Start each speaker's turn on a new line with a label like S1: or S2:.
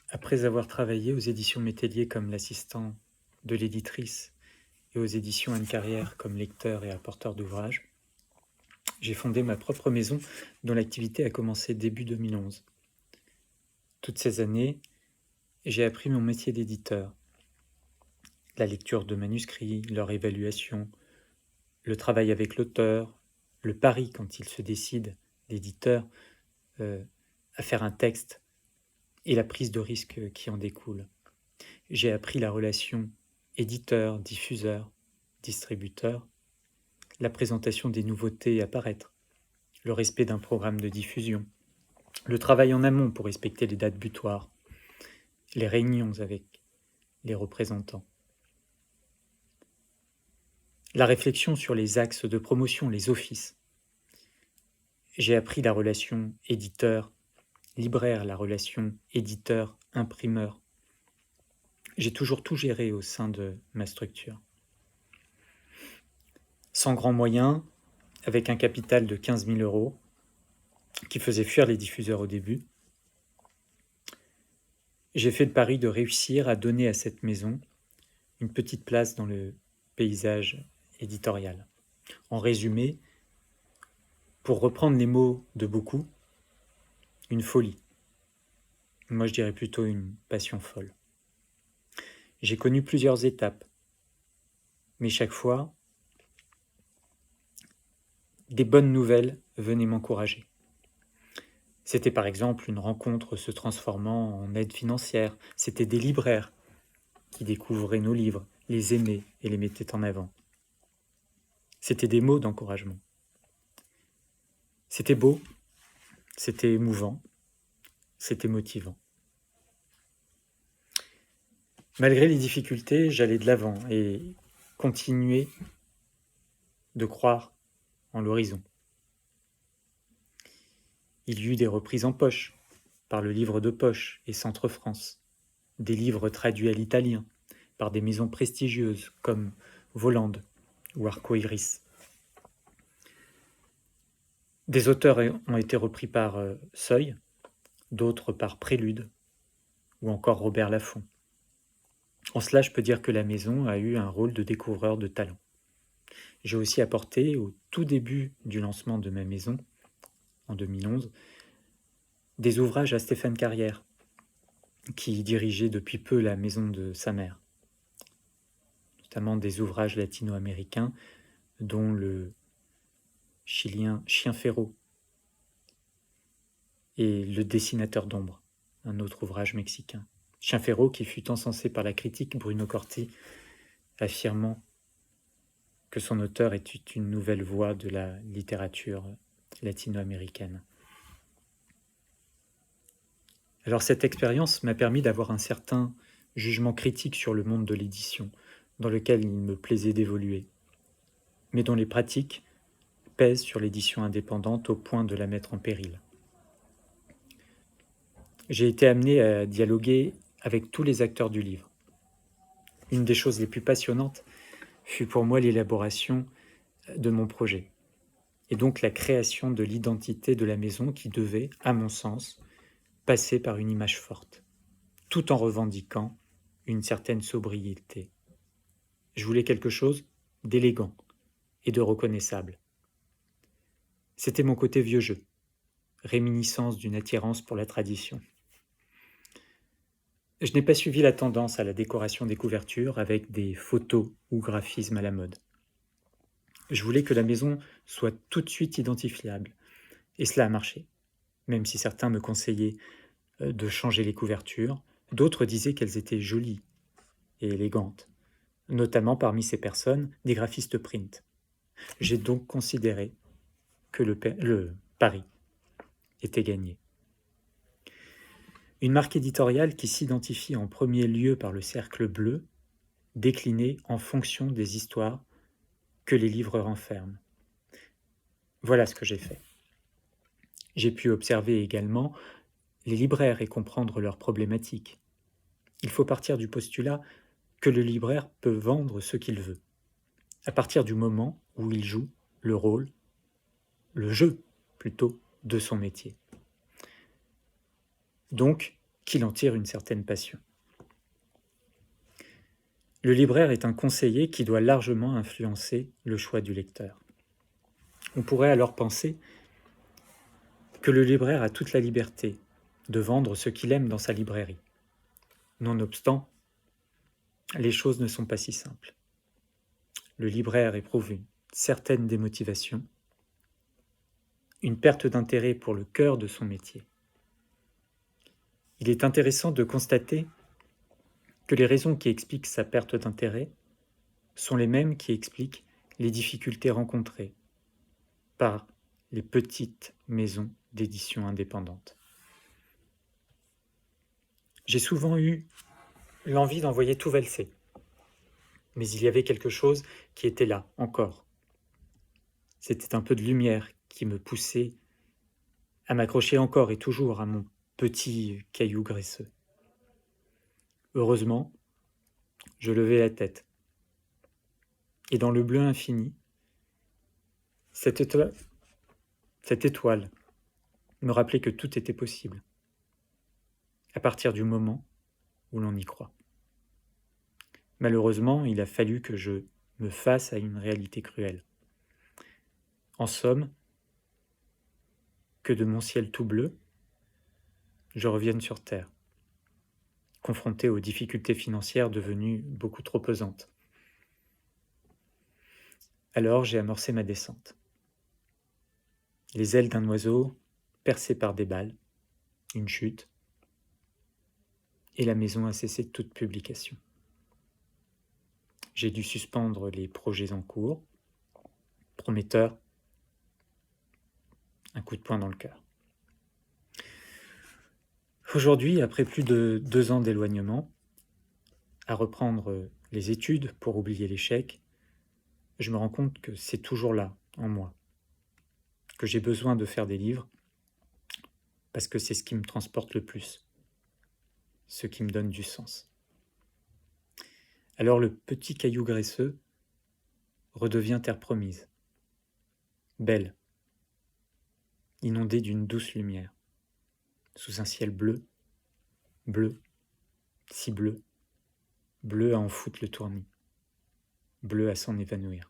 S1: Après avoir travaillé aux éditions Métellier comme l'assistant de l'éditrice et aux éditions Anne Carrière comme lecteur et apporteur d'ouvrages, j'ai fondé ma propre maison dont l'activité a commencé début 2011. Toutes ces années, j'ai appris mon métier d'éditeur, la lecture de manuscrits, leur évaluation, le travail avec l'auteur, le pari quand il se décide, l'éditeur, à faire un texte et la prise de risque qui en découle. J'ai appris la relation éditeur, diffuseur, distributeur, la présentation des nouveautés à paraître, le respect d'un programme de diffusion, le travail en amont pour respecter les dates butoirs, les réunions avec les représentants, la réflexion sur les axes de promotion, les offices. J'ai appris la relation éditeur-libraire, la relation éditeur-imprimeur. J'ai toujours tout géré au sein de ma structure. Sans grands moyens, avec un capital de 15 000 euros, qui faisait fuir les diffuseurs au début, j'ai fait le pari de réussir à donner à cette maison une petite place dans le paysage éditorial. En résumé, pour reprendre les mots de beaucoup, une folie. Moi, je dirais plutôt une passion folle. J'ai connu plusieurs étapes, mais chaque fois, des bonnes nouvelles venaient m'encourager. C'était par exemple une rencontre se transformant en aide financière. C'était des libraires qui découvraient nos livres, les aimaient et les mettaient en avant. C'était des mots d'encouragement. C'était beau, c'était émouvant, c'était motivant. Malgré les difficultés, j'allais de l'avant et continuais de croire en l'horizon. Il y eut des reprises en poche, par le livre de poche et Centre France, des livres traduits à l'italien, par des maisons prestigieuses comme Volande ou Arco Iris. Des auteurs ont été repris par Seuil, d'autres par Prélude, ou encore Robert Laffont. En cela, je peux dire que la maison a eu un rôle de découvreur de talent. J'ai aussi apporté, au tout début du lancement de ma maison, en 2011, des ouvrages à Stéphane Carrière, qui dirigeait depuis peu la maison de sa mère, notamment des ouvrages latino-américains, dont le chilien Chien Ferro et Le dessinateur d'ombre, un autre ouvrage mexicain. Chien Ferro qui fut encensé par la critique Bruno Corti, affirmant que son auteur était une nouvelle voie de la littérature latino-américaine. Alors cette expérience m'a permis d'avoir un certain jugement critique sur le monde de l'édition, dans lequel il me plaisait d'évoluer, mais dont les pratiques pèsent sur l'édition indépendante au point de la mettre en péril. J'ai été amené à dialoguer avec tous les acteurs du livre. Une des choses les plus passionnantes fut pour moi l'élaboration de mon projet, et donc la création de l'identité de la maison qui devait, à mon sens, passer par une image forte, tout en revendiquant une certaine sobriété. Je voulais quelque chose d'élégant et de reconnaissable. C'était mon côté vieux jeu, réminiscence d'une attirance pour la tradition. Je n'ai pas suivi la tendance à la décoration des couvertures avec des photos ou graphismes à la mode. Je voulais que la maison soit tout de suite identifiable, et cela a marché, même si certains me conseillaient de changer les couvertures, d'autres disaient qu'elles étaient jolies et élégantes, notamment parmi ces personnes des graphistes print. J'ai donc considéré que le pari était gagné. Une marque éditoriale qui s'identifie en premier lieu par le cercle bleu, déclinée en fonction des histoires que les livres renferment. Voilà ce que j'ai fait. J'ai pu observer également les libraires et comprendre leurs problématiques. Il faut partir du postulat que le libraire peut vendre ce qu'il veut, à partir du moment où il joue le rôle, le jeu plutôt, de son métier. Donc, qu'il en tire une certaine passion. Le libraire est un conseiller qui doit largement influencer le choix du lecteur. On pourrait alors penser que le libraire a toute la liberté de vendre ce qu'il aime dans sa librairie. Nonobstant, les choses ne sont pas si simples. Le libraire éprouve une certaine démotivation, une perte d'intérêt pour le cœur de son métier. Il est intéressant de constater que les raisons qui expliquent sa perte d'intérêt sont les mêmes qui expliquent les difficultés rencontrées par les petites maisons d'édition indépendantes. J'ai souvent eu l'envie d'envoyer tout valser, mais il y avait quelque chose qui était là, encore. C'était un peu de lumière qui me poussait à m'accrocher encore et toujours à mon petit caillou graisseux. Heureusement, je levai la tête. Et dans le bleu infini, cette étoile me rappelait que tout était possible, à partir du moment où l'on y croit. Malheureusement, il a fallu que je me fasse à une réalité cruelle. En somme, que de mon ciel tout bleu, je revienne sur terre, confronté aux difficultés financières devenues beaucoup trop pesantes. Alors j'ai amorcé ma descente. Les ailes d'un oiseau percées par des balles, une chute, et la maison a cessé toute publication. J'ai dû suspendre les projets en cours, prometteurs, un coup de poing dans le cœur. Aujourd'hui, après plus de 2 ans d'éloignement, à reprendre les études pour oublier l'échec, je me rends compte que c'est toujours là, en moi, que j'ai besoin de faire des livres, parce que c'est ce qui me transporte le plus, ce qui me donne du sens. Alors le petit caillou graisseux redevient terre promise, belle, inondée d'une douce lumière, sous un ciel bleu, bleu, si bleu, bleu à en foutre le tournis, bleu à s'en évanouir.